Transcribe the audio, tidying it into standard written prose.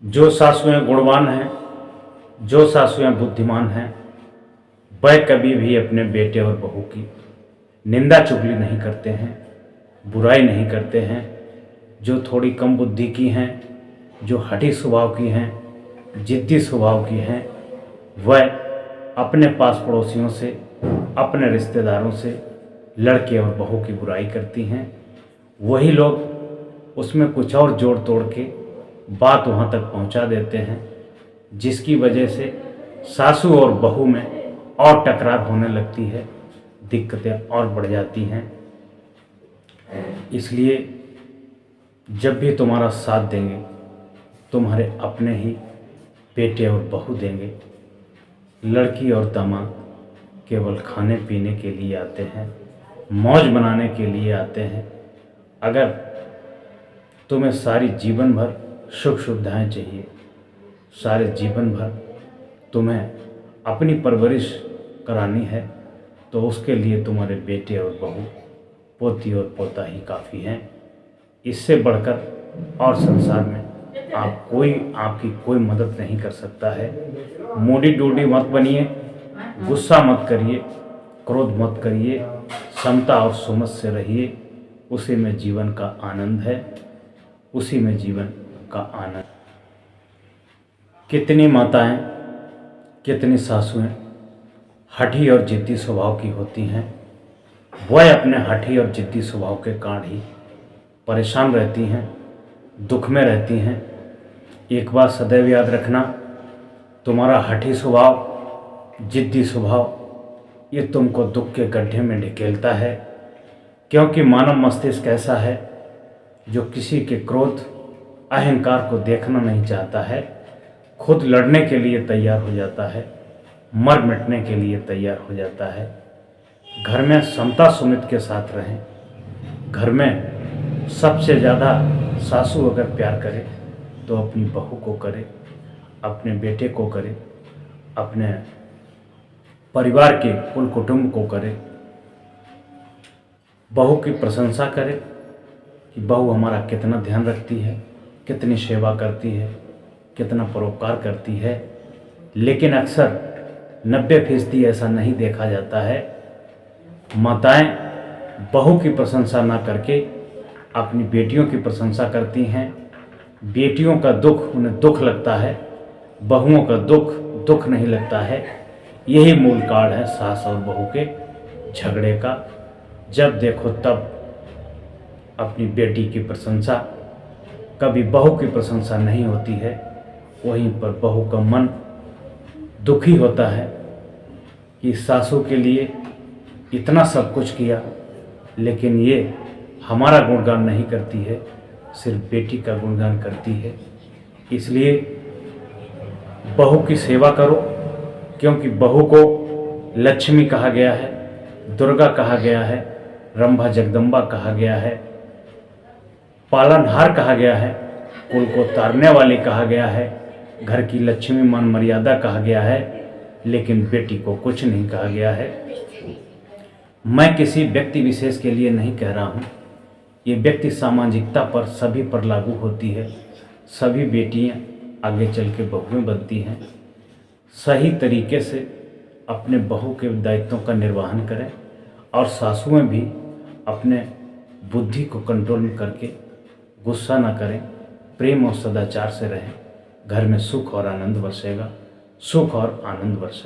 जो सासुएं गुणवान हैं, जो सासुएं बुद्धिमान हैं, वह कभी भी अपने बेटे और बहू की निंदा चुगली नहीं करते हैं, बुराई नहीं करते हैं। जो थोड़ी कम बुद्धि की हैं, जो हठी स्वभाव की हैं, जिद्दी स्वभाव की हैं, वह अपने पास पड़ोसियों से, अपने रिश्तेदारों से लड़के और बहू की बुराई करती हैं। वही लोग उसमें कुछ और जोड़ तोड़ के बात वहाँ तक पहुँचा देते हैं, जिसकी वजह से सासू और बहू में और टकरार होने लगती है, दिक्कतें और बढ़ जाती हैं। इसलिए जब भी तुम्हारा साथ देंगे, तुम्हारे अपने ही बेटे और बहू देंगे। लड़की और दामाद केवल खाने पीने के लिए आते हैं, मौज बनाने के लिए आते हैं। अगर तुम्हें सारी जीवन भर सुख सुविधाएं चाहिए, सारे जीवन भर तुम्हें अपनी परवरिश करानी है, तो उसके लिए तुम्हारे बेटे और बहू, पोती और पोता ही काफ़ी हैं। इससे बढ़कर और संसार में आपकी कोई मदद नहीं कर सकता है। मूडी डूडी मत बनिए, गुस्सा मत करिए, क्रोध मत करिए, समता और सुमत से रहिए। उसी में जीवन का आनंद है, उसी में जीवन का आनंद। कितनी माताएं, कितनी सासुएं हठी और जिद्दी स्वभाव की होती हैं। वह अपने हठी और जिद्दी स्वभाव के कारण ही परेशान रहती हैं, दुख में रहती हैं। एक बात सदैव याद रखना, तुम्हारा हठी स्वभाव, जिद्दी स्वभाव, ये तुमको दुख के गड्ढे में ढकेलता है। क्योंकि मानव मस्तिष्क ऐसा है जो किसी के क्रोध, अहंकार को देखना नहीं चाहता है, खुद लड़ने के लिए तैयार हो जाता है, मर मिटने के लिए तैयार हो जाता है। घर में समता सुमित के साथ रहें। घर में सबसे ज़्यादा सासू अगर प्यार करे तो अपनी बहू को करे, अपने बेटे को करे, अपने परिवार के कुल कुटुंब को करे। बहू की प्रशंसा करे कि बहू हमारा कितना ध्यान रखती है, कितनी सेवा करती है, कितना परोपकार करती है। लेकिन अक्सर 90% ऐसा नहीं देखा जाता है। माताएं बहू की प्रशंसा ना करके अपनी बेटियों की प्रशंसा करती हैं। बेटियों का दुख उन्हें दुख लगता है, बहुओं का दुख दुख नहीं लगता है। यही मूल कारण है सास और बहू के झगड़े का। जब देखो तब अपनी बेटी की प्रशंसा, कभी बहू की प्रशंसा नहीं होती है। वहीं पर बहू का मन दुखी होता है कि सासू के लिए इतना सब कुछ किया, लेकिन ये हमारा गुणगान नहीं करती है, सिर्फ बेटी का गुणगान करती है। इसलिए बहू की सेवा करो, क्योंकि बहू को लक्ष्मी कहा गया है, दुर्गा कहा गया है, रंभा जगदम्बा कहा गया है, पालनहार कहा गया है, कुल को तारने वाली कहा गया है, घर की लक्ष्मी मान मर्यादा कहा गया है। लेकिन बेटी को कुछ नहीं कहा गया है। मैं किसी व्यक्ति विशेष के लिए नहीं कह रहा हूँ, ये व्यक्ति सामाजिकता पर सभी पर लागू होती है। सभी बेटियाँ आगे चल के बहुएं बनती हैं। सही तरीके से अपने बहू के दायित्वों का निर्वहन करें और सासुएं भी अपने बुद्धि को कंट्रोल में करके गुस्सा ना करें, प्रेम और सदाचार से रहें। घर में सुख और आनंद बरसेगा, सुख और आनंद बरसेगा।